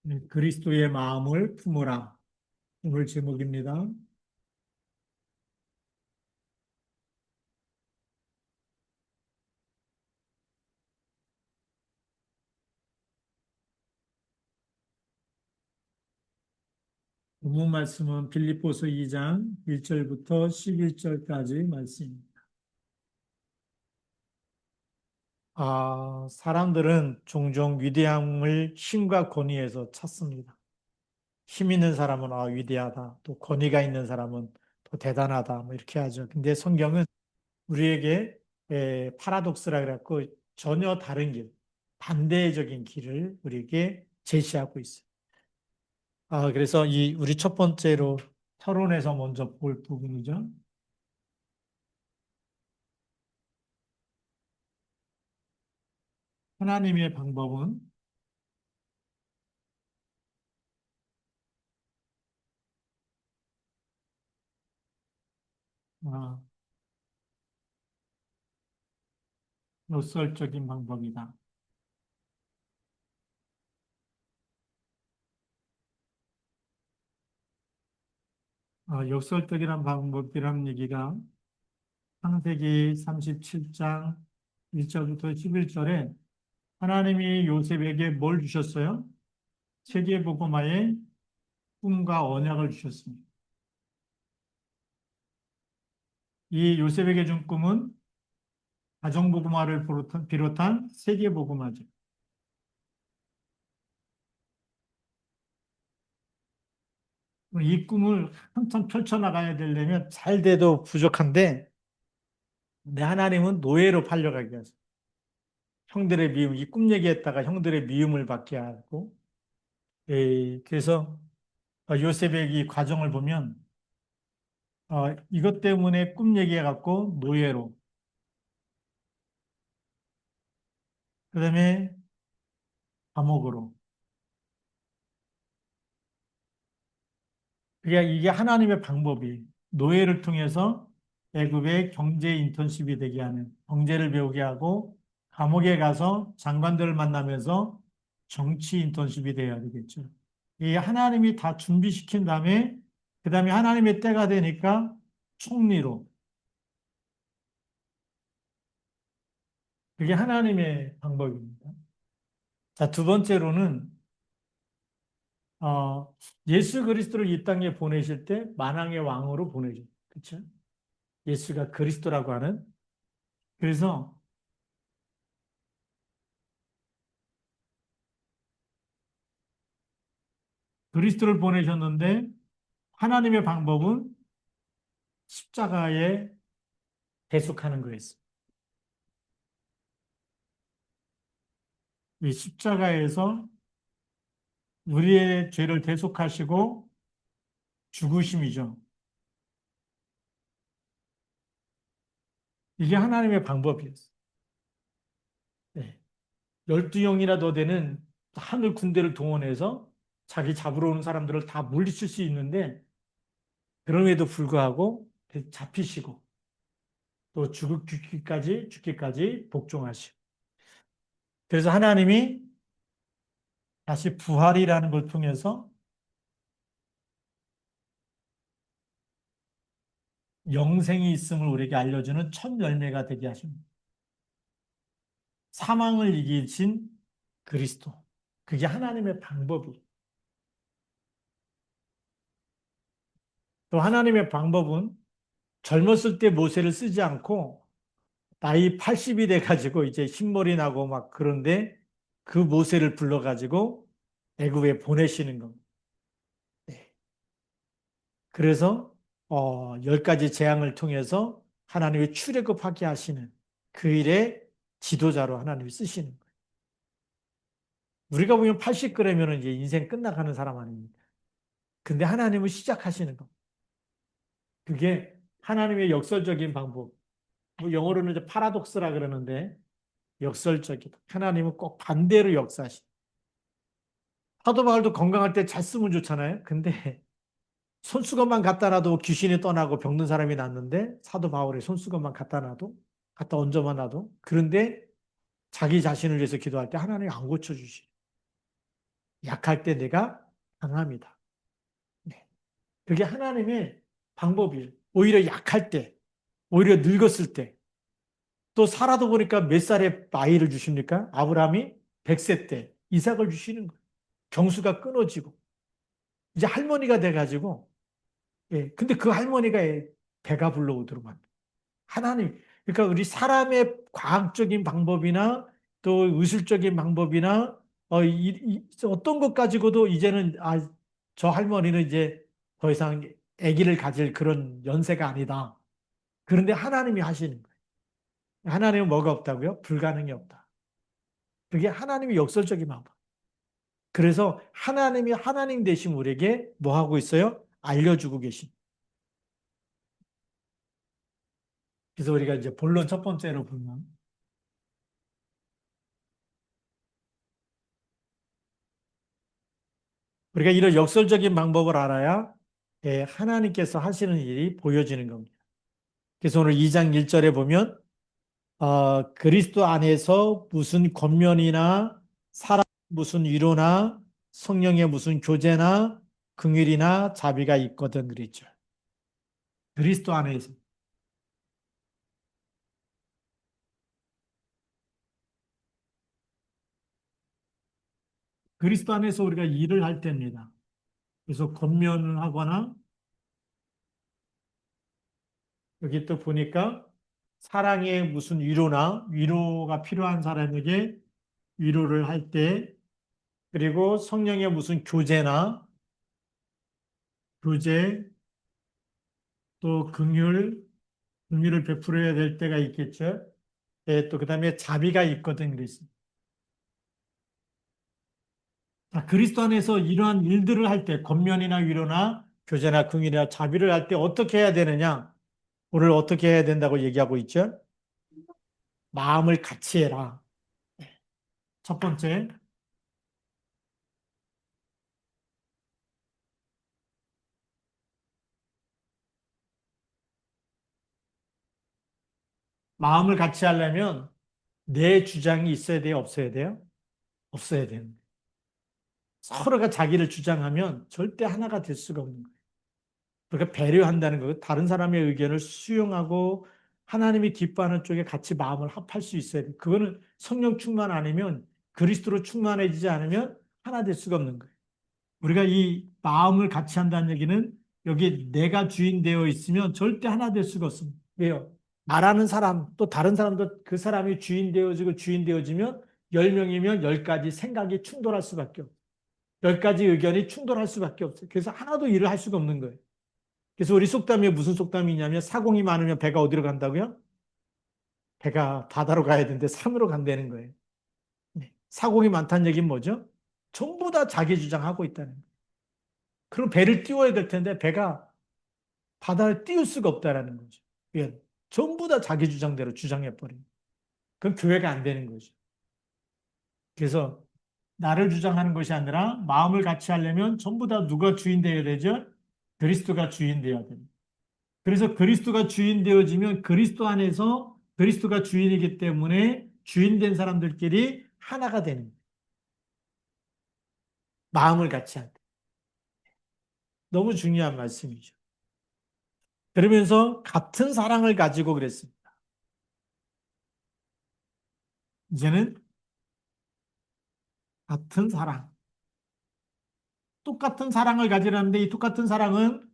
네, 그리스도의 마음을 품으라. 오늘 제목입니다. 본문 말씀은 빌립보서 2장 1절부터 11절까지 말씀입니다. 사람들은 종종 위대함을 힘과 권위에서 찾습니다. 힘 있는 사람은 위대하다. 또 권위가 있는 사람은 더 대단하다. 뭐 이렇게 하죠. 근데 성경은 우리에게 파라독스라 그래갖고 전혀 다른 길, 반대적인 길을 우리에게 제시하고 있어요. 그래서 우리 첫 번째로 서론에서 먼저 볼 부분이죠. 하나님의 방법은 아, 역설적인 방법이다. 역설적이란 방법이란 얘기가 창세기 37장 1절부터 11절에 하나님이 요셉에게 뭘 주셨어요? 세계복음화의 꿈과 언약을 주셨습니다. 이 요셉에게 준 꿈은 가정복음화를 비롯한 세계복음화죠. 이 꿈을 한참 펼쳐나가야 되려면 잘 돼도 부족한데, 내 하나님은 노예로 팔려가게 하죠. 형들의 미움, 이 꿈 얘기했다가 형들의 미움을 받게 하고, 그래서 요셉의 이 과정을 보면, 이것 때문에 꿈 얘기해갖고 노예로, 그 다음에 감옥으로. 이게 하나님의 방법이 노예를 통해서 애굽의 경제 인턴십이 되게 하는, 경제를 배우게 하고 감옥에 가서 장관들을 만나면서 정치 인턴십이 돼야 되겠죠. 이 하나님이 다 준비시킨 다음에 그 다음에 하나님의 때가 되니까 총리로. 그게 하나님의 방법입니다. 자, 두 번째로는 어, 예수 그리스도를 이 땅에 보내실 때 만왕의 왕으로 보내죠. 그렇죠? 예수가 그리스도라고 하는. 그래서 그리스도를 보내셨는데 하나님의 방법은 십자가에 대속하는 거였어요. 이 십자가에서 우리의 죄를 대속하시고 죽으심이죠. 이게 하나님의 방법이었어요. 네. 12영이나 더 되는 하늘 군대를 동원해서 자기 잡으러 오는 사람들을 다 물리칠 수 있는데 그럼에도 불구하고 잡히시고 또 죽기까지 복종하시고. 그래서 하나님이 다시 부활이라는 걸 통해서 영생이 있음을 우리에게 알려주는 첫 열매가 되게 하십니다. 사망을 이기신 그리스도. 그게 하나님의 방법이에요. 또 하나님의 방법은 젊었을 때 모세를 쓰지 않고 나이 80이 돼가지고 이제 흰머리 나고 막 그런데 그 모세를 불러가지고 애굽에 보내시는 겁니다. 네. 그래서 10가지 재앙을 통해서 하나님의 출애굽하게 하시는 그 일의 지도자로 하나님이 쓰시는 거예요. 우리가 보면 80g이면 이제 인생 끝나가는 사람 아닙니까? 근데 하나님은 시작하시는 겁니다. 그게 하나님의 역설적인 방법. 뭐 영어로는 이제 파라독스라 그러는데 역설적이다. 하나님은 꼭 반대로 역사하시. 사도 바울도 건강할 때 잘 쓰면 좋잖아요. 근데 손수건만 갖다 놔도 귀신이 떠나고 병든 사람이 낫는데 사도 바울의 손수건만 갖다 얹어만 놔도 그런데 자기 자신을 위해서 기도할 때 하나님이 안 고쳐주시. 약할 때 내가 강합니다. 네. 그게 하나님의 방법이에요. 오히려 약할 때, 오히려 늙었을 때, 또 살아도 보니까 몇 살에 아이를 주십니까? 아브라함이 100세 때 이삭을 주시는 거예요. 경수가 끊어지고 이제 할머니가 돼가지고 예, 근데 그 할머니가 배가 불러오도록 합니다. 하나님, 그러니까 우리 사람의 과학적인 방법이나 또 의술적인 방법이나 어떤 것 가지고도 이제는 저 할머니는 이제 더 이상 아기를 가질 그런 연세가 아니다. 그런데 하나님이 하시는 거예요. 하나님은 뭐가 없다고요? 불가능이 없다. 그게 하나님의 역설적인 방법. 그래서 하나님이 하나님 되신 우리에게 뭐 하고 있어요? 알려주고 계신. 그래서 우리가 이제 본론 첫 번째로 보면 우리가 이런 역설적인 방법을 알아야 하나님께서 하시는 일이 보여지는 겁니다. 그래서 오늘 2장 1절에 보면 그리스도 안에서 무슨 권면이나 사람 무슨 위로나 성령의 무슨 교제나 긍휼이나 자비가 있거든 그랬죠. 그리스도 안에서. 그리스도 안에서 우리가 일을 할 때입니다. 그래서 권면을 하거나 여기 또 보니까 사랑의 무슨 위로나 위로가 필요한 사람에게 위로를 할 때, 그리고 성령의 무슨 교제, 또 긍휼을 베풀어야 될 때가 있겠죠. 예, 또 그다음에 자비가 있거든 그랬습니다. 자, 그리스도 안에서 이러한 일들을 할 때, 권면이나 위로나 교제나 긍휼이나 자비를 할 때 어떻게 해야 되느냐? 오늘 어떻게 해야 된다고 얘기하고 있죠? 마음을 같이 해라. 첫 번째, 마음을 같이 하려면 내 주장이 있어야 돼요? 없어야 돼요? 없어야 돼요. 서로가 자기를 주장하면 절대 하나가 될 수가 없는 거예요. 그러니까 배려한다는 거, 다른 사람의 의견을 수용하고 하나님이 기뻐하는 쪽에 같이 마음을 합할 수 있어야 돼요. 그거는 성령 충만 아니면 그리스도로 충만해지지 않으면 하나 될 수가 없는 거예요. 우리가 이 마음을 같이 한다는 얘기는 여기 내가 주인 되어 있으면 절대 하나 될 수가 없습니다. 왜요? 말하는 사람, 또 다른 사람도 그 사람이 주인 되어지고 주인 되어지면 10명이면 10가지 생각이 충돌할 수밖에 없어요. 10가지 의견이 충돌할 수밖에 없어요. 그래서 하나도 일을 할 수가 없는 거예요. 그래서 우리 속담에 무슨 속담이 있냐면 사공이 많으면 배가 어디로 간다고요? 배가 바다로 가야 되는데 산으로 간다는 거예요. 네. 사공이 많다는 얘기는 뭐죠? 전부 다 자기 주장하고 있다는 거예요. 그럼 배를 띄워야 될 텐데 배가 바다를 띄울 수가 없다라는 거죠. 왜? 전부 다 자기 주장대로 주장해버린. 그럼 교회가 안 되는 거죠. 그래서 나를 주장하는 것이 아니라 마음을 같이 하려면 전부 다 누가 주인 되어야 되죠? 그리스도가 주인 되어야 됩니다. 그래서 그리스도가 주인 되어지면 그리스도 안에서 그리스도가 주인이기 때문에 주인 된 사람들끼리 하나가 되는 거예요. 마음을 같이 한다. 너무 중요한 말씀이죠. 그러면서 같은 사랑을 가지고 그랬습니다. 이제는 같은 사랑, 똑같은 사랑을 가지라는데 이 똑같은 사랑은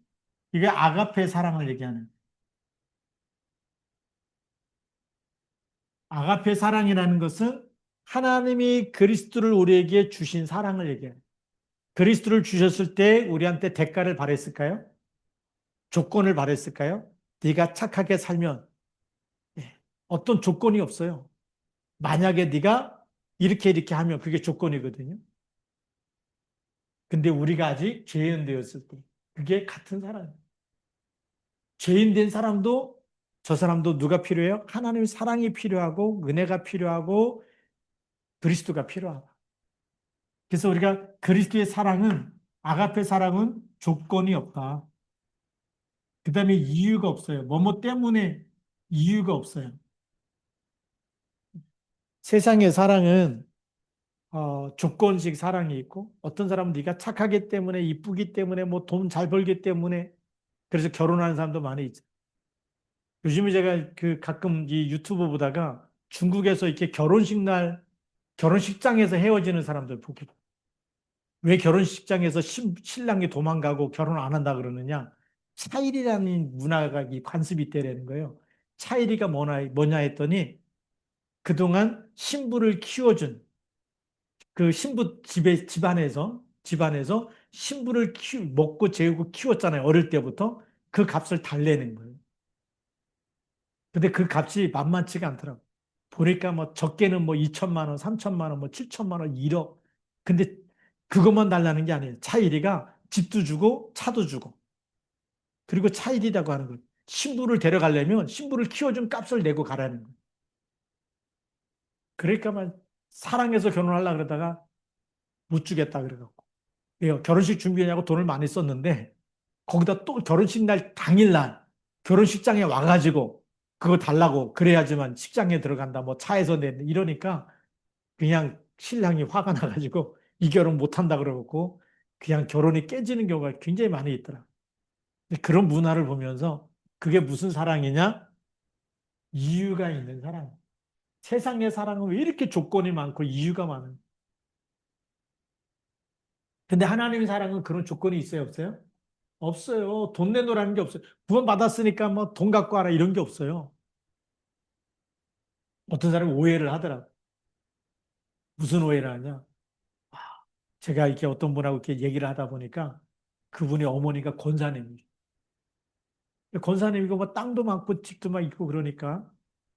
이게 아가페 사랑을 얘기하는 아가페 사랑이라는 것은 하나님이 그리스도를 우리에게 주신 사랑을 얘기해요. 그리스도를 주셨을 때 우리한테 대가를 바랬을까요? 조건을 바랬을까요? 네가 착하게 살면 예, 어떤 조건이 없어요. 만약에 네가 이렇게 하면 그게 조건이거든요. 근데 우리가 아직 죄인 되었을 때 그게 같은 사람이에요. 죄인 된 사람도 저 사람도 누가 필요해요? 하나님의 사랑이 필요하고 은혜가 필요하고 그리스도가 필요하다. 그래서 우리가 그리스도의 사랑은 아가페 사랑은 조건이 없다. 그 다음에 이유가 없어요. 뭐뭐 때문에 이유가 없어요. 세상의 사랑은 조건식 사랑이 있고 어떤 사람은 네가 착하기 때문에 이쁘기 때문에 뭐 돈 잘 벌기 때문에 그래서 결혼하는 사람도 많이 있죠. 요즘에 제가 그 가끔 이 유튜브 보다가 중국에서 이렇게 결혼식 날 결혼식장에서 헤어지는 사람들 보게 돼. 왜 결혼식장에서 신랑이 도망가고 결혼 안 한다 그러느냐? 차일이라는 문화가 이 관습이 있다는 거예요. 차일이가 뭐냐 했더니 그동안 신부를 키워준 그 신부 집안에서 신부를 먹고 재우고 키웠잖아요. 어릴 때부터 그 값을 달래는 거예요. 근데 그 값이 만만치가 않더라고. 보니까 뭐 적게는 뭐 2천만 원, 3천만 원, 뭐 7천만 원, 1억. 근데 그것만 달라는 게 아니에요. 차일이가 집도 주고 차도 주고 그리고 차일이라고 하는 거예요. 신부를 데려가려면 신부를 키워준 값을 내고 가라는 거예요. 그러니까 막 사랑해서 결혼하려고 그러다가 못 주겠다 그래갖고. 결혼식 준비하냐고 돈을 많이 썼는데 거기다 또 결혼식 날 당일날 결혼식장에 와가지고 그거 달라고 그래야지만 식장에 들어간다. 뭐 차에서 내 이러니까 그냥 신랑이 화가 나가지고 이 결혼 못한다 그러고 그냥 결혼이 깨지는 경우가 굉장히 많이 있더라. 근데 그런 문화를 보면서 그게 무슨 사랑이냐? 이유가 있는 사랑. 세상의 사랑은 왜 이렇게 조건이 많고 이유가 많은? 근데 하나님의 사랑은 그런 조건이 있어요, 없어요? 없어요. 돈 내놓으라는 게 없어요. 구원 받았으니까 뭐 돈 갖고 와라 이런 게 없어요. 어떤 사람이 오해를 하더라고. 무슨 오해를 하냐? 제가 이렇게 어떤 분하고 이렇게 얘기를 하다 보니까 그분의 어머니가 권사님이에요. 권사님이고 뭐 땅도 많고 집도 막 있고 그러니까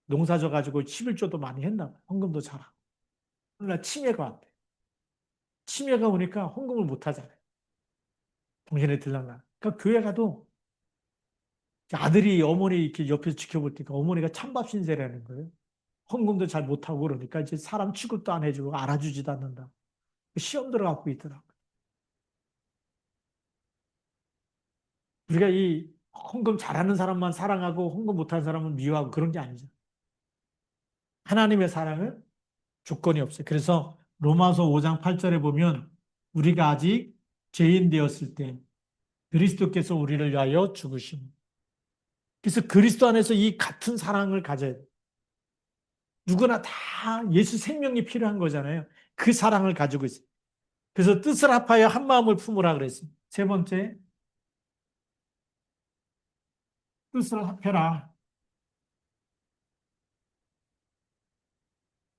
농사 져가지고 11조도 많이 했나 봐요. 헌금도 잘하고. 그러나 치매가 왔대. 치매가 오니까 헌금을 못 하잖아요. 동생네 들락날. 그러니까 교회 가도 아들이 어머니 이렇게 옆에서 지켜볼 때니까 어머니가 찬밥 신세라는 거예요. 헌금도 잘 못하고 그러니까 이제 사람 취급도 안 해주고 알아주지도 않는다. 시험 들어갖고 있더라고. 우리가 이 헌금 잘하는 사람만 사랑하고 헌금 못하는 사람은 미워하고 그런 게 아니죠. 하나님의 사랑은 조건이 없어요. 그래서 로마서 5장 8절에 보면 우리가 아직 죄인 되었을 때 그리스도께서 우리를 위하여 죽으심. 그래서 그리스도 안에서 이 같은 사랑을 가져야 돼요. 누구나 다 예수 생명이 필요한 거잖아요. 그 사랑을 가지고 있어요. 그래서 뜻을 합하여 한 마음을 품으라 그랬어요. 세 번째, 뜻을 합해라.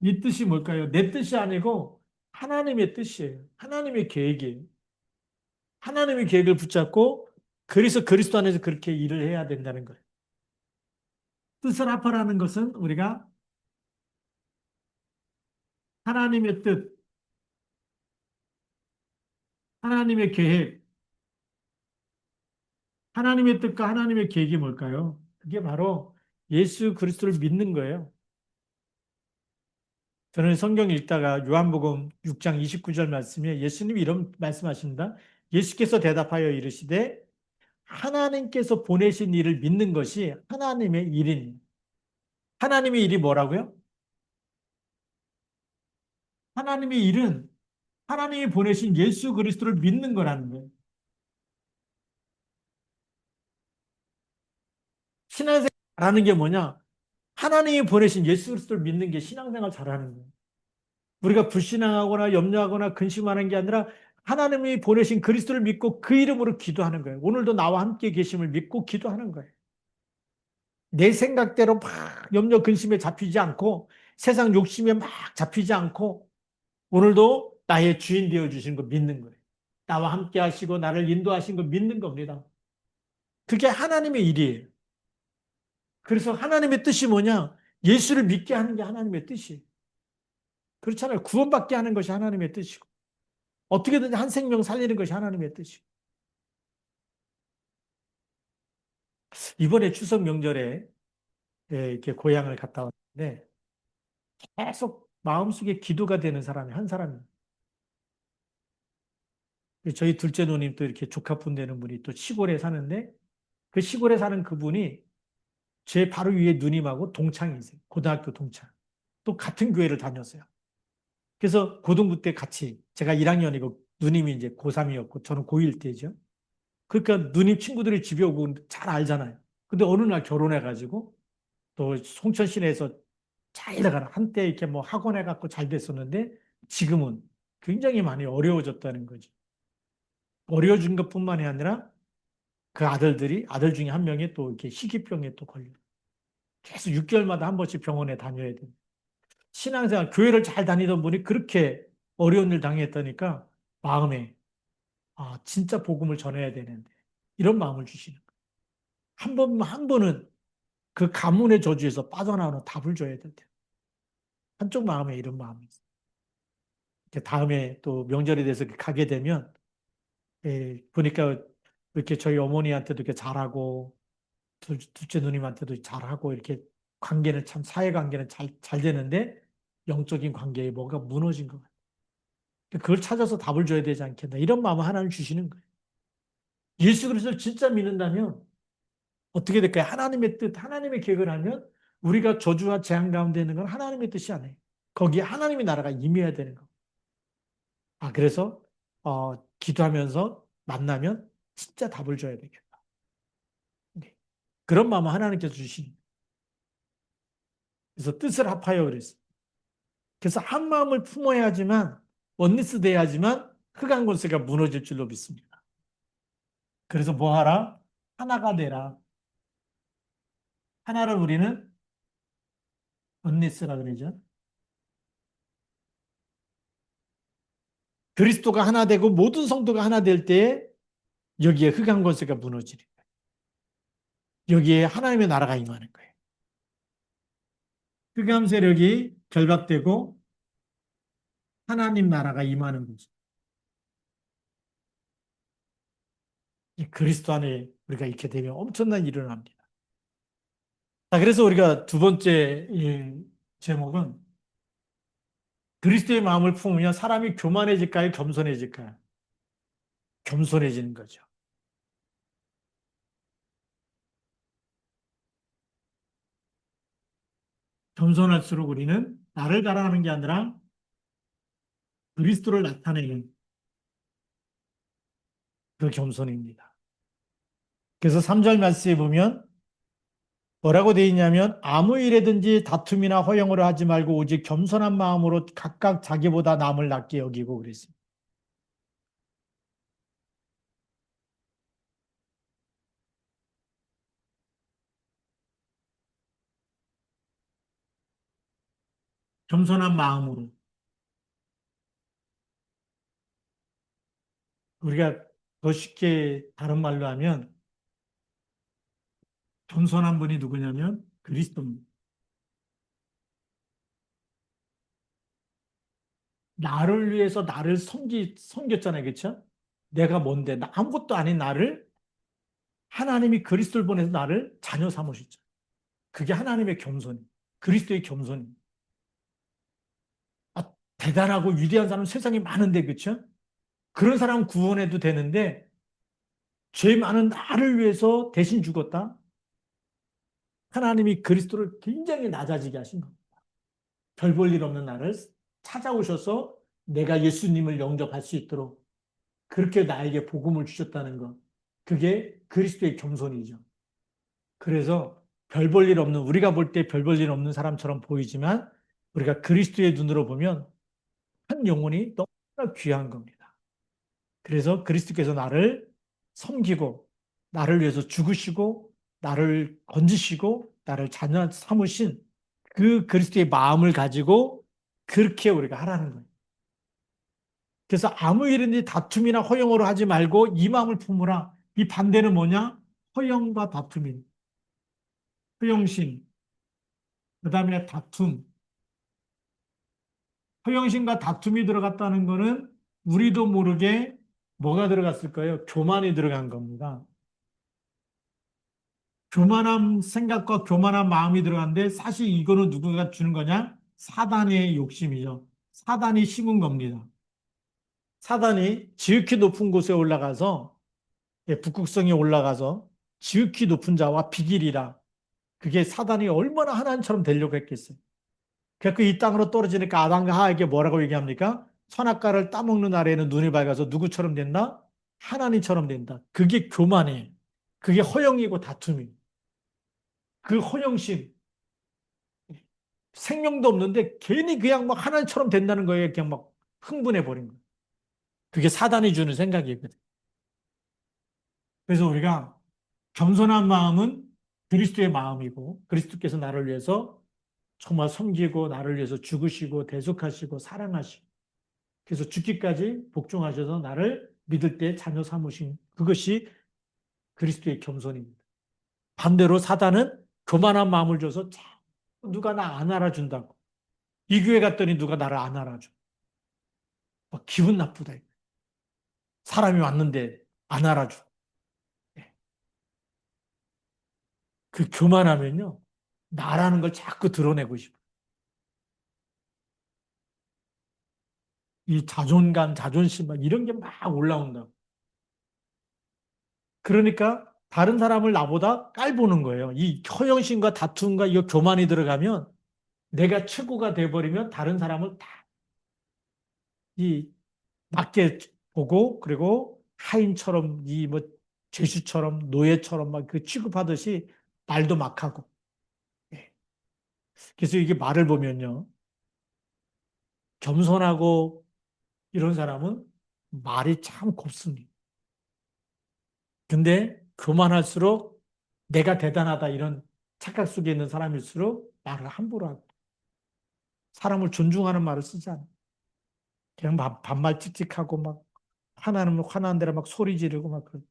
이 뜻이 뭘까요? 내 뜻이 아니고 하나님의 뜻이에요. 하나님의 계획이에요. 하나님의 계획을 붙잡고 그래서 그리스도 안에서 그렇게 일을 해야 된다는 거예요. 뜻을 합하라는 것은 우리가 하나님의 뜻, 하나님의 계획, 하나님의 뜻과 하나님의 계획이 뭘까요? 그게 바로 예수 그리스도를 믿는 거예요. 저는 성경 읽다가 요한복음 6장 29절 말씀에 예수님이 이런 말씀하십니다. 예수께서 대답하여 이르시되 하나님께서 보내신 일을 믿는 것이 하나님의 일이니. 하나님의 일이 뭐라고요? 하나님의 일은 하나님이 보내신 예수 그리스도를 믿는 거라는 거예요. 신앙생활 잘하는 게 뭐냐? 하나님이 보내신 예수 그리스도를 믿는 게 신앙생활 잘하는 거예요. 우리가 불신앙하거나 염려하거나 근심하는 게 아니라 하나님이 보내신 그리스도를 믿고 그 이름으로 기도하는 거예요. 오늘도 나와 함께 계심을 믿고 기도하는 거예요. 내 생각대로 막 염려 근심에 잡히지 않고 세상 욕심에 막 잡히지 않고 오늘도 나의 주인 되어 주신 거 믿는 거예요. 나와 함께 하시고 나를 인도하신 거 믿는 겁니다. 그게 하나님의 일이에요. 그래서 하나님의 뜻이 뭐냐? 예수를 믿게 하는 게 하나님의 뜻이에요. 그렇잖아요. 구원받게 하는 것이 하나님의 뜻이고 어떻게든 한 생명 살리는 것이 하나님의 뜻이고 이번에 추석 명절에 이렇게 고향을 갔다 왔는데 계속 마음속에 기도가 되는 사람이 한 사람이에요. 저희 둘째 누님 또 이렇게 조카분 되는 분이 또 시골에 사는데 그 시골에 사는 그분이 제 바로 위에 누님하고 동창이세요. 고등학교 동창. 또 같은 교회를 다녔어요. 그래서 고등부 때 같이 제가 1학년이고 누님이 이제 고3이었고 저는 고1 때죠. 그러니까 누님 친구들이 집에 오고 잘 알잖아요. 근데 어느 날 결혼해가지고 또 송천 시내에서 잘 나가는 한때 이렇게 뭐 학원해 갖고 잘 됐었는데 지금은 굉장히 많이 어려워졌다는 거죠. 어려워진 것뿐만이 아니라 그 아들 중에 한 명이 또 이렇게 희귀병에 또 걸려. 계속 6개월마다 한 번씩 병원에 다녀야 돼. 신앙생활, 교회를 잘 다니던 분이 그렇게 어려운 일 당했다니까 마음에, 아, 진짜 복음을 전해야 되는데. 이런 마음을 주시는 거예요. 한 번은 그 가문의 저주에서 빠져나오는 답을 줘야 돼요. 한쪽 마음에 이런 마음이 있어요. 다음에 또 명절에 대해서 가게 되면, 보니까 이렇게 저희 어머니한테도 이렇게 잘하고, 둘째 누님한테도 잘하고, 이렇게 관계는 참, 사회 관계는 잘 되는데, 영적인 관계에 뭐가 무너진 것 같아요. 그걸 찾아서 답을 줘야 되지 않겠나. 이런 마음을 하나님 주시는 거예요. 예수 그리스도를 진짜 믿는다면 어떻게 될까요? 하나님의 뜻, 하나님의 계획을 하면 우리가 저주와 재앙 가운데 있는 건 하나님의 뜻이 아니에요. 거기에 하나님의 나라가 임해야 되는 거. 아, 그래서 기도하면서 만나면 진짜 답을 줘야 되겠다. 네. 그런 마음을 하나님께서 주시니. 그래서 뜻을 합하여 그랬어요. 그래서 한 마음을 품어야지만 원리스 돼야지만 흑암 권세가 무너질 줄로 믿습니다. 그래서 뭐 하라? 하나가 되라. 하나를 우리는 원리스라 그러죠. 그리스도가 하나 되고 모든 성도가 하나 될 때에 여기에 흑암 권세가 무너지는 거예요. 여기에 하나님의 나라가 임하는 거예요. 흑암 세력이 결박되고 하나님 나라가 임하는 거죠. 이 그리스도 안에 우리가 있게 되면 엄청난 일이 일어납니다. 자, 그래서 우리가 두 번째 이 제목은 그리스도의 마음을 품으면 사람이 교만해질까요? 겸손해질까요? 겸손해지는 거죠. 겸손할수록 우리는 나를 자랑하는 게 아니라 그리스도를 나타내는 그 겸손입니다. 그래서 3절 말씀에 보면 뭐라고 되어 있냐면 아무 일에든지 다툼이나 허영으로 하지 말고 오직 겸손한 마음으로 각각 자기보다 남을 낫게 여기고 그랬습니다. 겸손한 마음으로. 우리가 더 쉽게 다른 말로 하면 겸손한 분이 누구냐면 그리스도입니다. 나를 위해서 나를 섬겼잖아요. 그렇죠? 내가 뭔데 아무것도 아닌 나를 하나님이 그리스도를 보내서 나를 자녀 삼으셨죠. 그게 하나님의 겸손이 그리스도의 겸손이. 아, 대단하고 위대한 사람 세상에 많은데 그렇죠? 그런 사람 구원해도 되는데 죄 많은 나를 위해서 대신 죽었다. 하나님이 그리스도를 굉장히 낮아지게 하신 겁니다. 별 볼 일 없는 나를 찾아오셔서 내가 예수님을 영접할 수 있도록 그렇게 나에게 복음을 주셨다는 것. 그게 그리스도의 겸손이죠. 그래서 별 볼 일 없는, 우리가 볼 때 별 볼 일 없는 사람처럼 보이지만 우리가 그리스도의 눈으로 보면 한 영혼이 너무나 귀한 겁니다. 그래서 그리스도께서 나를 섬기고 나를 위해서 죽으시고 나를 건지시고 나를 자녀 삼으신 그 그리스도의 마음을 가지고 그렇게 우리가 하라는 거예요. 그래서 아무 일인지 다툼이나 허영으로 하지 말고 이 마음을 품으라. 이 반대는 뭐냐? 허영과 다툼이. 허영심, 그 다음에 다툼. 허영심과 다툼이 들어갔다는 거는 우리도 모르게 뭐가 들어갔을 거예요? 교만이 들어간 겁니다. 교만한 생각과 교만한 마음이 들어갔는데 사실 이거는 누구가 주는 거냐? 사단의 욕심이죠. 사단이 심은 겁니다. 사단이 지극히 높은 곳에 올라가서 북극성에 올라가서 지극히 높은 자와 비길이라 그게 사단이 얼마나 하나님처럼 되려고 했겠어요. 그래서 이 땅으로 떨어지니까 아담과 하와에게 뭐라고 얘기합니까? 선악과를 따먹는 날에는 눈이 밝아서 누구처럼 된다? 하나님처럼 된다. 그게 교만이에요. 그게 허영이고 다툼이에요. 그 허영심, 생명도 없는데 괜히 그냥 막 하나님처럼 된다는 거에 그냥 막 흥분해 버린 거예요. 그게 사단이 주는 생각이거든. 그래서 우리가 겸손한 마음은 그리스도의 마음이고 그리스도께서 나를 위해서 정말 섬기고 나를 위해서 죽으시고 대속하시고 사랑하시고 그래서 죽기까지 복종하셔서 나를 믿을 때 자녀 삼으신 그것이 그리스도의 겸손입니다. 반대로 사단은 교만한 마음을 줘서 누가 나 안 알아준다고. 이 교회 갔더니 누가 나를 안 알아줘. 막 기분 나쁘다. 사람이 왔는데 안 알아줘. 예. 그 교만하면요. 나라는 걸 자꾸 드러내고 싶어. 이 자존감, 자존심 막 이런 게 막 올라온다고. 그러니까 다른 사람을 나보다 깔보는 거예요. 이 허영심과 다툼과 이 교만이 들어가면 내가 최고가 돼버리면 다른 사람을 다 이 낮게 보고 그리고 하인처럼 이 뭐 죄수처럼 노예처럼 막 그 취급하듯이 말도 막 하고. 예. 그래서 이게 말을 보면요. 겸손하고 이런 사람은 말이 참 곱습니다. 근데 교만할수록 내가 대단하다 이런 착각 속에 있는 사람일수록 말을 함부로 하고 사람을 존중하는 말을 쓰지 않아. 그냥 반말 찍찍하고 막 화나는 화나는 대로 막 소리 지르고 막 그런.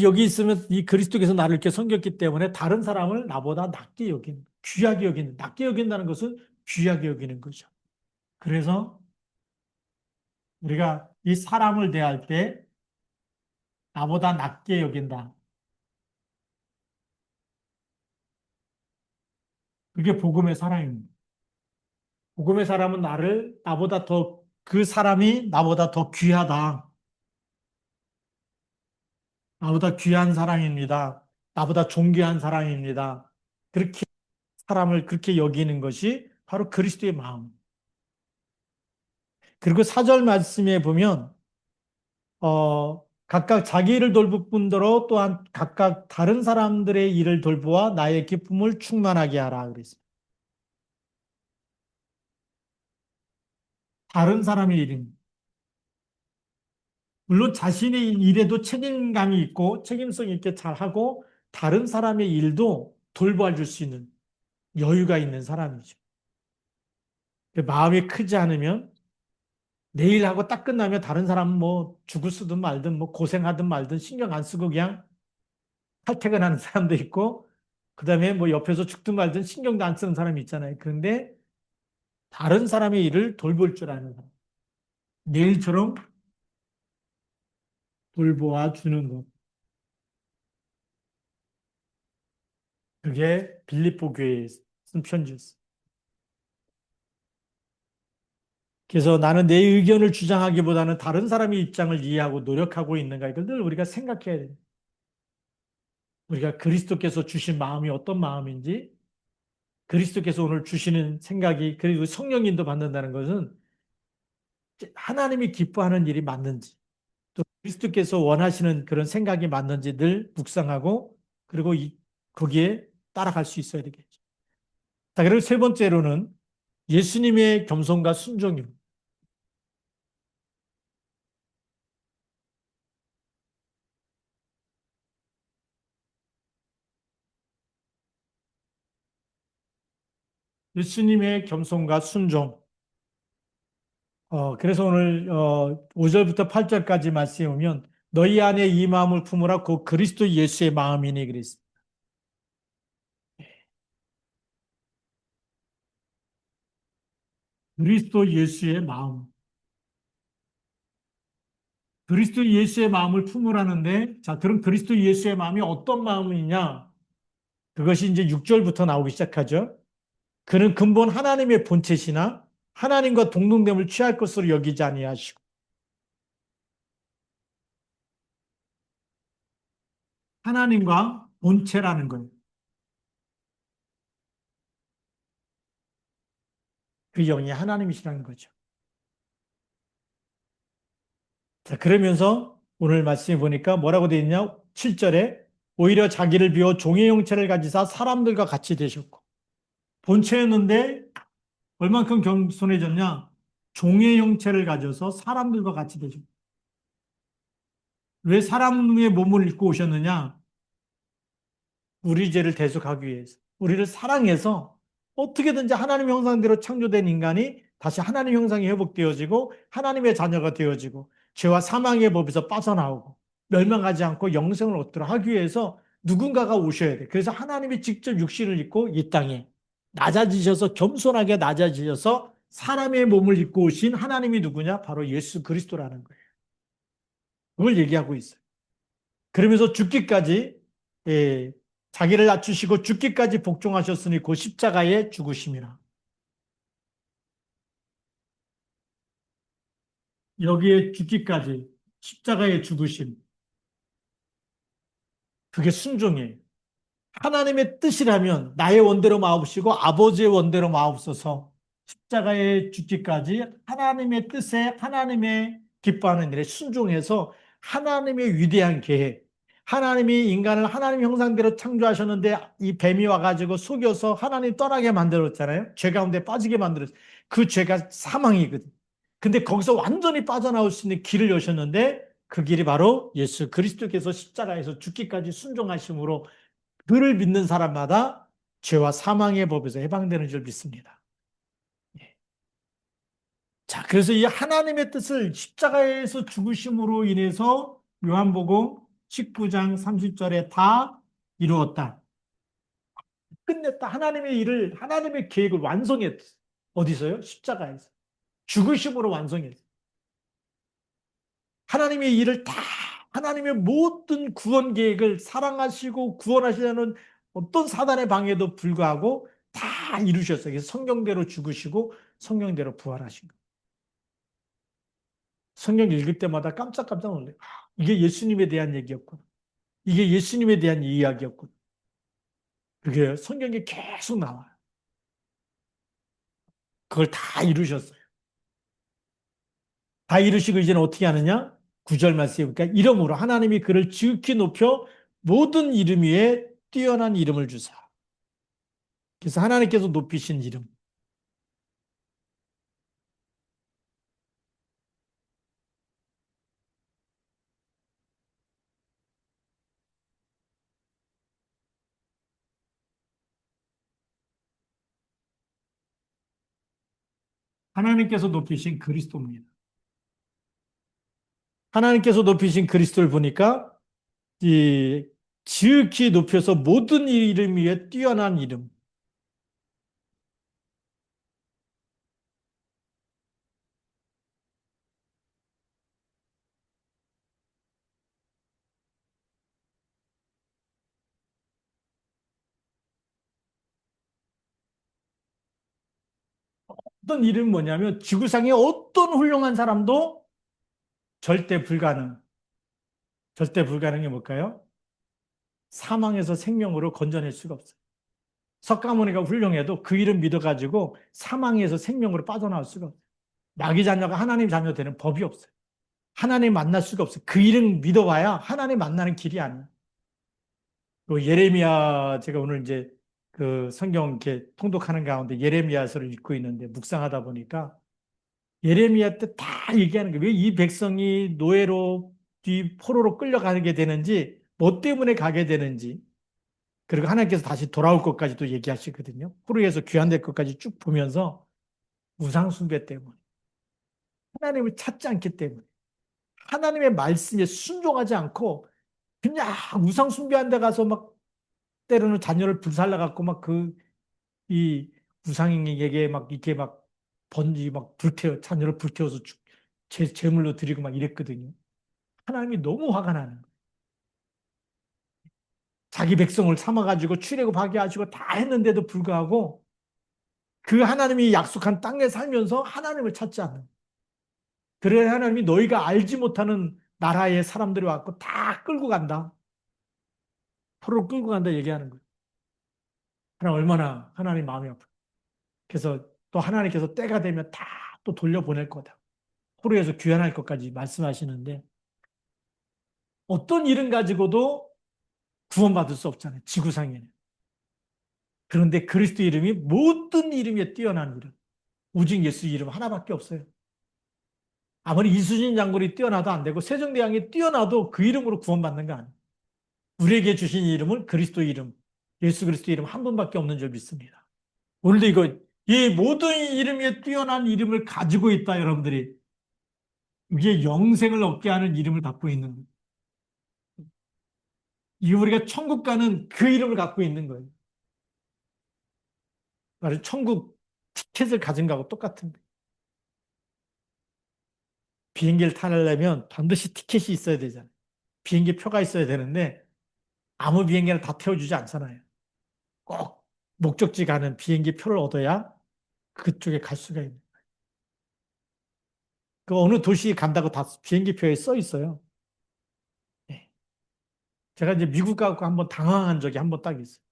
여기 있으면 이 그리스도께서 나를 이렇게 섬겼기 때문에 다른 사람을 나보다 낮게 여긴, 귀하게 여기는, 낮게 여긴다는 것은 귀하게 여기는 거죠. 그래서 우리가 이 사람을 대할 때 나보다 낮게 여긴다. 그게 복음의 사랑입니다. 복음의 사람은 나보다 더, 그 사람이 나보다 더 귀하다. 나보다 귀한 사랑입니다. 나보다 존귀한 사랑입니다. 그렇게 사람을 그렇게 여기는 것이 바로 그리스도의 마음. 그리고 사절 말씀에 보면 각각 자기 일을 돌볼 뿐더러 또한 각각 다른 사람들의 일을 돌보아 나의 기쁨을 충만하게 하라 그랬습니다. 다른 사람의 일입니다. 물론 자신의 일에도 책임감이 있고 책임성 있게 잘하고 다른 사람의 일도 돌봐줄 수 있는 여유가 있는 사람이죠. 마음이 크지 않으면 내일 하고 딱 끝나면 다른 사람은 뭐 죽을 쓰든 말든 뭐 고생하든 말든 신경 안 쓰고 그냥 탈퇴근하는 사람도 있고 그다음에 뭐 옆에서 죽든 말든 신경도 안 쓰는 사람이 있잖아요. 그런데 다른 사람의 일을 돌볼 줄 아는 사람. 내일처럼 돌보아 주는 것. 그게 빌립보 교회에 쓴 편지였어요. 그래서 나는 내 의견을 주장하기보다는 다른 사람의 입장을 이해하고 노력하고 있는가 이걸 늘 우리가 생각해야 돼요. 우리가 그리스도께서 주신 마음이 어떤 마음인지 그리스도께서 오늘 주시는 생각이 그리고 성령님도 받는다는 것은 하나님이 기뻐하는 일이 맞는지 또 그리스도께서 원하시는 그런 생각이 맞는지 늘 묵상하고 그리고 거기에 따라갈 수 있어야 되겠죠. 자, 그리고 세 번째로는 예수님의 겸손과 순종입니다. 예수님의 겸손과 순종. 그래서 오늘 5절부터 8절까지 말씀에 보면 너희 안에 이 마음을 품으라 곧 그리스도 예수의 마음이니 그랬습니다. 그리스도 예수의 마음. 그리스도 예수의 마음을 품으라는데 자, 그럼 그리스도 예수의 마음이 어떤 마음이냐? 그것이 이제 6절부터 나오기 시작하죠. 그는 근본 하나님의 본체시나 하나님과 동등됨을 취할 것으로 여기지 아니하시고 하나님과 본체라는 거예요. 그 영이 하나님이시라는 거죠. 자, 그러면서 오늘 말씀해 보니까 뭐라고 되어 있냐? 7절에 오히려 자기를 비워 종의 형체를 가지사 사람들과 같이 되셨고 본체였는데 얼만큼 겸손해졌냐? 종의 형체를 가져서 사람들과 같이 되셨고 왜 사람의 몸을 입고 오셨느냐? 우리 죄를 대속하기 위해서 우리를 사랑해서 어떻게든지 하나님의 형상대로 창조된 인간이 다시 하나님 형상이 회복되어지고 하나님의 자녀가 되어지고 죄와 사망의 법에서 빠져나오고 멸망하지 않고 영생을 얻도록 하기 위해서 누군가가 오셔야 돼. 그래서 하나님이 직접 육신을 입고 이 땅에 낮아지셔서 겸손하게 낮아지셔서 사람의 몸을 입고 오신 하나님이 누구냐? 바로 예수 그리스도라는 거예요. 그걸 얘기하고 있어요. 그러면서 죽기까지 예, 자기를 낮추시고 죽기까지 복종하셨으니 그 십자가에 죽으심이라. 여기에 죽기까지 십자가에 죽으심. 그게 순종이에요. 하나님의 뜻이라면 나의 원대로 마옵시고 아버지의 원대로 마옵소서. 십자가에 죽기까지 하나님의 뜻에 하나님의 기뻐하는 일에 순종해서 하나님의 위대한 계획, 하나님이 인간을 하나님 형상대로 창조하셨는데 이 뱀이 와가지고 속여서 하나님 떠나게 만들었잖아요. 죄 가운데 빠지게 만들었어요. 그 죄가 사망이거든. 근데 거기서 완전히 빠져나올 수 있는 길을 여셨는데 그 길이 바로 예수 그리스도께서 십자가에서 죽기까지 순종하심으로 그를 믿는 사람마다 죄와 사망의 법에서 해방되는 줄 믿습니다. 예. 자, 그래서 이 하나님의 뜻을 십자가에서 죽으심으로 인해서 요한복음 19장 30절에 다 이루었다. 끝냈다. 하나님의 일을, 하나님의 계획을 완성했어. 어디서요? 십자가에서. 죽으심으로 완성했어. 하나님의 일을 다, 하나님의 모든 구원 계획을 사랑하시고 구원하시려는 어떤 사단의 방해도 불구하고 다 이루셨어요. 그래서 성경대로 죽으시고 성경대로 부활하신 거예요. 성경 읽을 때마다 깜짝깜짝 놀래요. 이게 예수님에 대한 얘기였구나. 이게 예수님에 대한 이야기였구나. 그게 성경에 계속 나와요. 그걸 다 이루셨어요. 다 이루시고 이제는 어떻게 하느냐? 9절 말씀에 보니까 이름으로 하나님이 그를 지극히 높여 모든 이름 위에 뛰어난 이름을 주사. 그래서 하나님께서 높이신 이름. 하나님께서 높이신 그리스도입니다. 하나님께서 높이신 그리스도를 보니까 이 지극히 높여서 모든 이름 위에 뛰어난 이름. 어떤 이름이 뭐냐면 지구상에 어떤 훌륭한 사람도 절대 불가능. 절대 불가능이 뭘까요? 사망에서 생명으로 건져낼 수가 없어요. 석가모니가 훌륭해도 그 이름 믿어가지고 사망에서 생명으로 빠져나올 수가 없어요. 마귀 자녀가 하나님 자녀 되는 법이 없어요. 하나님 만날 수가 없어요. 그 이름 믿어봐야 하나님 만나는 길이 아니에요. 그 예레미야 제가 오늘 이제 그 성경 이렇게 통독하는 가운데 예레미야서를 읽고 있는데 묵상하다 보니까 예레미야 때 다 얘기하는 거예요. 왜 이 백성이 노예로 뒤 포로로 끌려가게 되는지, 뭐 때문에 가게 되는지, 그리고 하나님께서 다시 돌아올 것까지도 얘기하시거든요. 포로에서 귀환될 것까지 쭉 보면서 우상 숭배 때문에, 하나님을 찾지 않기 때문에, 하나님의 말씀에 순종하지 않고 그냥 우상 숭배한 데 가서 막 때로는 자녀를 불살라 갖고 막 이 우상에게 막 이렇게 막 번지 막 불태워 자녀를 불태워서 제물로 드리고 막 이랬거든요. 하나님이 너무 화가 나는 거예요. 자기 백성을 삼아가지고 출애굽하게 하시고 다 했는데도 불구하고 그 하나님이 약속한 땅에 살면서 하나님을 찾지 않는. 그래 하나님이 너희가 알지 못하는 나라의 사람들이 왔고 다 끌고 간다. 포로로 끌고 간다 얘기하는 거예요. 하나님 얼마나 하나님 마음이 아프요. 그래서 또 하나님께서 때가 되면 다 또 돌려보낼 거다. 호루에서 귀환할 것까지 말씀하시는데 어떤 이름 가지고도 구원받을 수 없잖아요. 지구상에는. 그런데 그리스도 이름이 모든 이름에 뛰어난 이름. 오직 예수 이름 하나밖에 없어요. 아무리 이수진 장군이 뛰어나도 안 되고 세종대왕이 뛰어나도 그 이름으로 구원받는 거 아니에요. 우리에게 주신 이름은 그리스도 이름, 예수 그리스도 이름 한 분밖에 없는 줄 믿습니다. 오늘도 이거 이 모든 이름에 뛰어난 이름을 가지고 있다 여러분들이. 이게 영생을 얻게 하는 이름을 갖고 있는 거예요. 이 우리가 천국 가는 그 이름을 갖고 있는 거예요. 바로 천국 티켓을 가진 거하고 똑같은 거예요. 비행기를 타려면 반드시 티켓이 있어야 되잖아요. 비행기 표가 있어야 되는데 아무 비행기나 다 태워주지 않잖아요. 꼭 목적지 가는 비행기 표를 얻어야 그쪽에 갈 수가 있는. 그 어느 도시 간다고 다 비행기 표에 써 있어요. 예. 제가 이제 미국 가고 한번 당황한 적이 한 번 딱 있어요.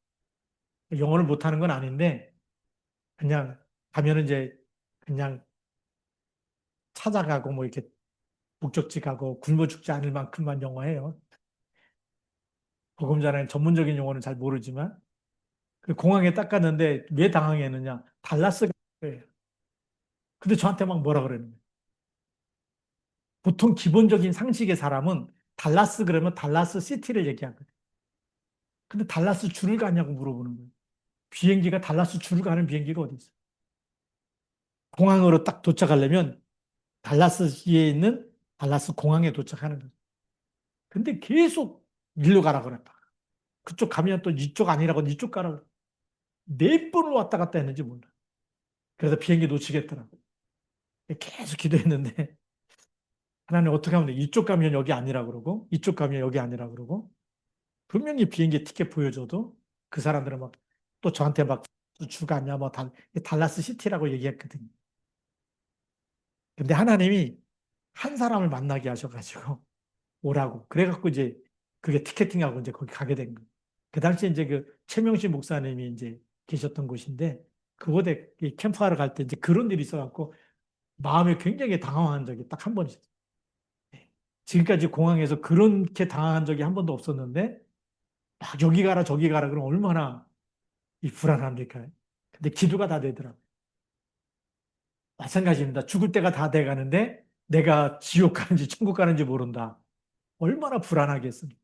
영어를 못하는 건 아닌데 그냥 가면은 이제 그냥 찾아가고 뭐 이렇게 목적지 가고 굶어 죽지 않을 만큼만 영어해요. 보금자라는 전문적인 용어는 잘 모르지만 그 공항에 딱 갔는데 왜 당황했느냐? 달라스가 거예요. 근데 저한테 막 뭐라 그러는 거예요. 보통 기본적인 상식의 사람은 달라스 그러면 달라스 시티를 얘기하거든요. 근데 달라스 줄을 가냐고 물어보는 거예요. 비행기가 달라스 줄을 가는 비행기가 어디 있어요? 공항으로 딱 도착하려면 달라스시에 있는 달라스 공항에 도착하는 거예요. 근데 계속 일로 가라 그랬다. 그쪽 가면 또 이쪽 아니라고 이쪽 가라. 네 번을 왔다 갔다 했는지 몰라. 그래서 비행기 놓치겠더라고. 계속 기도했는데 하나님 어떻게 하면 돼? 이쪽 가면 여기 아니라 그러고 이쪽 가면 여기 아니라 그러고 분명히 비행기 티켓 보여줘도 그 사람들은 막 또 저한테 막 주가 아니야 뭐 달라스 시티라고 얘기했거든요. 근데 하나님이 한 사람을 만나게 하셔가지고 오라고 그래갖고 이제 그게 티켓팅하고 이제 거기 가게 된 거예요. 그 당시에 이제 그 최명신 목사님이 이제 계셨던 곳인데 그곳에 캠프하러 갈 때 이제 그런 일이 있어갖고 마음에 굉장히 당황한 적이 딱 한 번 있었어요. 네. 지금까지 공항에서 그렇게 당황한 적이 한 번도 없었는데 막 여기 가라 저기 가라 그럼 얼마나 이 불안합니까? 근데 기도가 다 되더라고요. 마찬가지입니다. 죽을 때가 다 돼가는데 내가 지옥 가는지 천국 가는지 모른다. 얼마나 불안하겠습니까?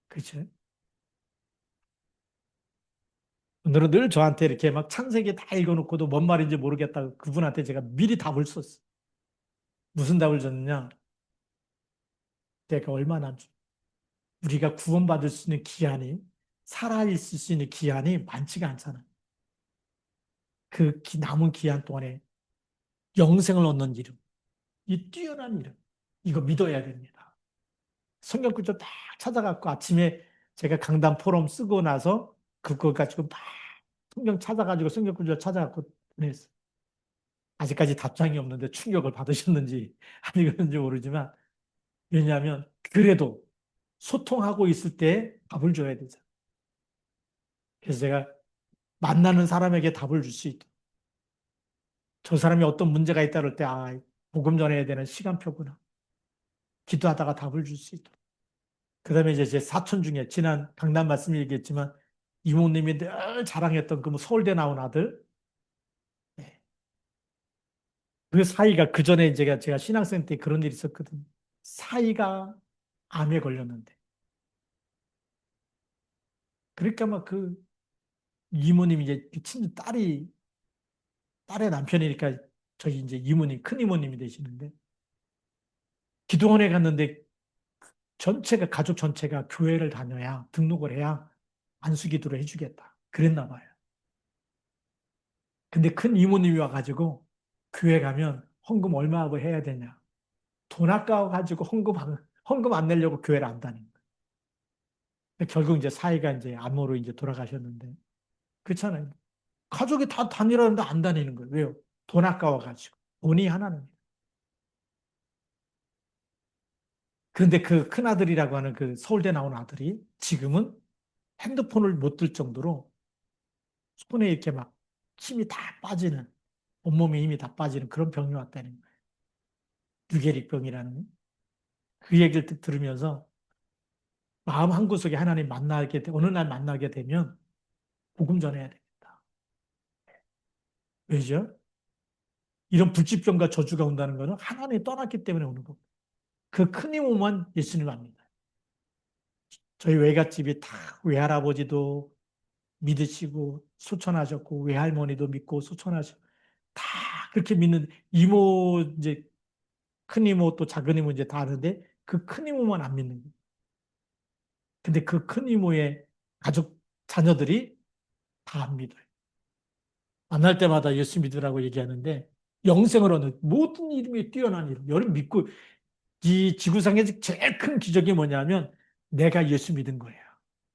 그렇죠? 오늘은 늘 저한테 이렇게 막 창세기 다 읽어놓고도 뭔 말인지 모르겠다고 그분한테 제가 미리 답을 썼어요. 무슨 답을 줬느냐? 내가 얼마나 우리가 구원받을 수 있는 기한이 살아있을 수 있는 기한이 많지가 않잖아요. 그 남은 기한 동안에 영생을 얻는 이름, 이 뛰어난 이름, 이거 믿어야 됩니다. 성경 구절 딱 찾아갖고 아침에 제가 강단 포럼 쓰고 나서 그거 가지고 막 성경 찾아가지고 성경 구절 찾아갖고 보냈어요. 아직까지 답장이 없는데 충격을 받으셨는지 아니 그런지 모르지만 왜냐하면 그래도 소통하고 있을 때 답을 줘야 되잖아요. 그래서 제가 만나는 사람에게 답을 줄 수 있도록 저 사람이 어떤 문제가 있다 그럴 때 복음 전해야 되는 시간표구나. 기도하다가 답을 줄 수 있도록. 그다음에 이제 제 사촌 중에 지난 강단 말씀 얘기했지만 이모님이 늘 자랑했던 그 서울대 나온 아들 네. 그 사이가 그 전에 제가 신학생 때 그런 일이 있었거든요. 사이가 암에 걸렸는데 그러니까 막 그 이모님이 이제 그 친정 딸의 남편이니까 저희 이제 이모님 큰 이모님이 되시는데 기도원에 갔는데 전체가 가족 전체가 교회를 다녀야 등록을 해야 안수기도를 해주겠다. 그랬나 봐요. 근데 큰 이모님이 와가지고 교회 가면 헌금 얼마 하고 해야 되냐. 돈 아까워가지고 헌금 안 내려고 교회를 안 다닌 거예요. 결국 이제 사이가 이제 암으로 이제 돌아가셨는데 그렇잖아요. 가족이 다 다니라는데 안 다니는 거예요. 왜요? 돈 아까워가지고. 돈이 하나는. 그런데 그 큰아들이라고 하는 그 서울대 나온 아들이 지금은 핸드폰을 못 들 정도로 손에 이렇게 막 힘이 다 빠지는, 온몸에 힘이 다 빠지는 그런 병이 왔다는 거예요. 유계릭병이라는 그 얘기를 들으면서 마음 한구석에 하나님 만나게 어느 날 만나게 되면 복음 전해야 되겠다. 왜죠? 이런 불치병과 저주가 온다는 것은 하나님이 떠났기 때문에 오는 겁니다. 그 큰 힘만 예수님 압니다. 저희 외갓집이 다 외할아버지도 믿으시고 소천하셨고 외할머니도 믿고 소천하셨고 다 그렇게 믿는 이모 이제 큰 이모 또 작은 이모 이제 다 아는데 그 큰 이모만 안 믿는 거예요. 근데 그 큰 이모의 가족 자녀들이 다 안 믿어요. 만날 때마다 예수 믿으라고 얘기하는데 영생을 얻는 모든 이름이 뛰어난 이름. 여러분 믿고 이 지구상에서 제일 큰 기적이 뭐냐면 내가 예수 믿은 거예요.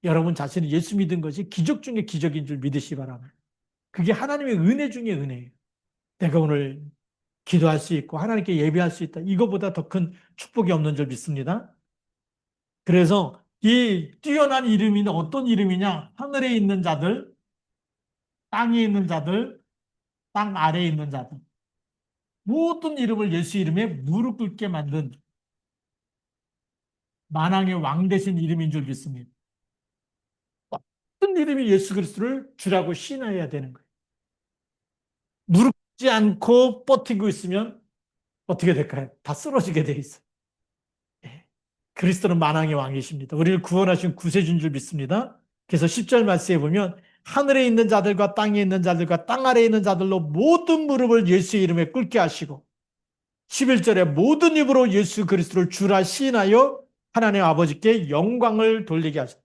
여러분 자신이 예수 믿은 것이 기적 중에 기적인 줄 믿으시 바랍니다. 그게 하나님의 은혜 중에 은혜예요. 내가 오늘 기도할 수 있고 하나님께 예배할 수 있다. 이거보다 더 큰 축복이 없는 줄 믿습니다. 그래서 이 뛰어난 이름이 어떤 이름이냐? 하늘에 있는 자들, 땅에 있는 자들, 땅 아래에 있는 자들. 모든 이름을 예수 이름에 무릎 꿇게 만든 만왕의 왕 대신 이름인 줄 믿습니다. 어떤 이름이 예수 그리스도를 주라고 신뢰해야 되는 거예요. 무릎 꿇지 않고 버티고 있으면 어떻게 될까요? 다 쓰러지게 돼 있어요. 예. 그리스도는 만왕의 왕이십니다. 우리를 구원하신 구세주인 줄 믿습니다. 그래서 10절 말씀에 보면 하늘에 있는 자들과 땅에 있는 자들과 땅 아래에 있는 자들로 모든 무릎을 예수의 이름에 꿇게 하시고 11절에 모든 입으로 예수 그리스도를 주라 시인하여 하나님 아버지께 영광을 돌리게 하셨다.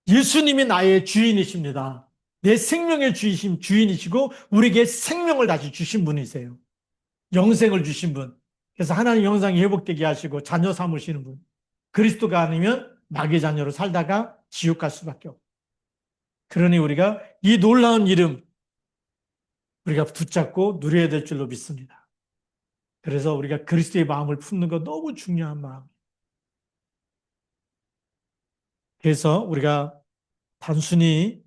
예수님이 나의 주인이십니다. 내 생명의 주인이시고 우리에게 생명을 다시 주신 분이세요. 영생을 주신 분. 그래서 하나님 영상이 회복되게 하시고 자녀 삼으시는 분. 그리스도가 아니면 마귀의 자녀로 살다가 지옥 갈 수밖에 없고. 그러니 우리가 이 놀라운 이름 우리가 붙잡고 누려야 될 줄로 믿습니다. 그래서 우리가 그리스도의 마음을 품는 거 너무 중요한 마음. 그래서 우리가 단순히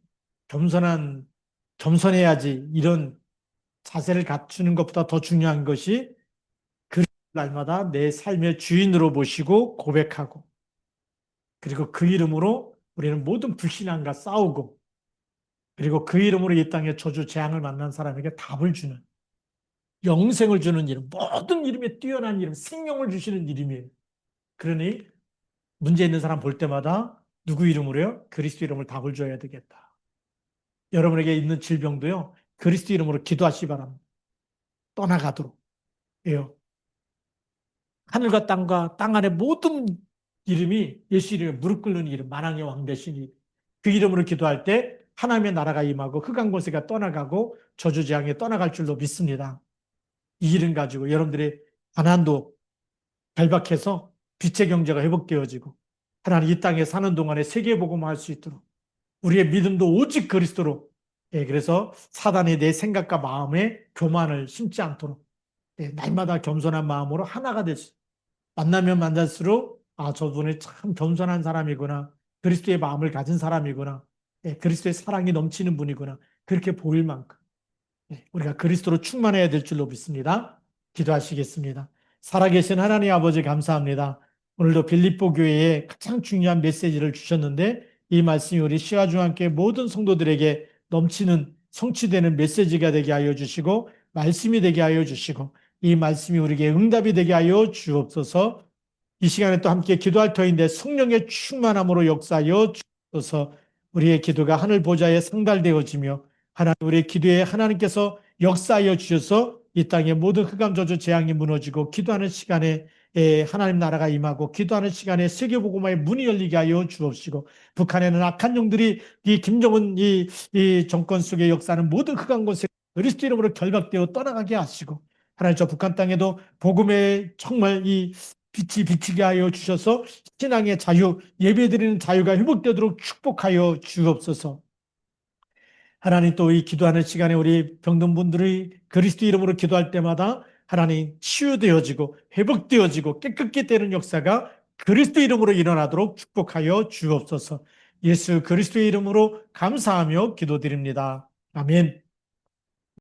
겸손해야지 이런 자세를 갖추는 것보다 더 중요한 것이 그 날마다 내 삶의 주인으로 모시고 고백하고 그리고 그 이름으로 우리는 모든 불신앙과 싸우고 그리고 그 이름으로 이 땅에 저주 재앙을 만난 사람에게 답을 주는 영생을 주는 이름, 모든 이름에 뛰어난 이름, 생명을 주시는 이름이에요. 그러니 문제 있는 사람 볼 때마다 누구 이름으로요? 그리스도 이름을 답을 줘야 되겠다. 여러분에게 있는 질병도요. 그리스도 이름으로 기도하시기 바랍니다. 떠나가도록. 예요. 하늘과 땅과 땅 안에 모든 이름이 예수 이름에 무릎 꿇는 이름, 만왕의 왕 대신이 그 이름으로 기도할 때 하나님의 나라가 임하고 흑암 권세가 떠나가고 저주 재앙이 떠나갈 줄로 믿습니다. 이 이름 가지고 여러분들의 가난도 결박해서 빛의 경제가 회복되어지고 하나님 이 땅에 사는 동안에 세계 복음화할 수 있도록 우리의 믿음도 오직 그리스도로 그래서 사단이 내 생각과 마음에 교만을 심지 않도록 날마다 겸손한 마음으로 하나가 될수 만나면 만날수록 저분이 참 겸손한 사람이구나. 그리스도의 마음을 가진 사람이구나. 그리스도의 사랑이 넘치는 분이구나. 그렇게 보일 만큼 우리가 그리스도로 충만해야 될 줄로 믿습니다. 기도하시겠습니다. 살아계신 하나님 아버지 감사합니다. 오늘도 빌립보 교회에 가장 중요한 메시지를 주셨는데 이 말씀이 우리 시와주와 함께 모든 성도들에게 넘치는 성취되는 메시지가 되게 하여 주시고 말씀이 되게 하여 주시고 이 말씀이 우리에게 응답이 되게 하여 주옵소서. 이 시간에 또 함께 기도할 터인데 성령의 충만함으로 역사하여 주옵소서. 우리의 기도가 하늘 보좌에 상달되어지며 하나님 우리의 기도에 하나님께서 역사하여 주셔서 이 땅의 모든 흑암 저주 재앙이 무너지고 기도하는 시간에 하나님 나라가 임하고 기도하는 시간에 세계복음화의 문이 열리게 하여 주옵시고 북한에는 악한 영들이 이 김정은 이 정권 속의 역사는 모든 흑암 권세 그리스도 이름으로 결박되어 떠나가게 하시고 하나님 저 북한 땅에도 복음의 정말 이 빛이 비치게 하여 주셔서 신앙의 자유 예배드리는 자유가 회복되도록 축복하여 주옵소서. 하나님 또 이 기도하는 시간에 우리 병든 분들이 그리스도 이름으로 기도할 때마다 하나님 치유되어지고 회복되어지고 깨끗게 되는 역사가 그리스도 이름으로 일어나도록 축복하여 주옵소서. 예수 그리스도의 이름으로 감사하며 기도드립니다. 아멘.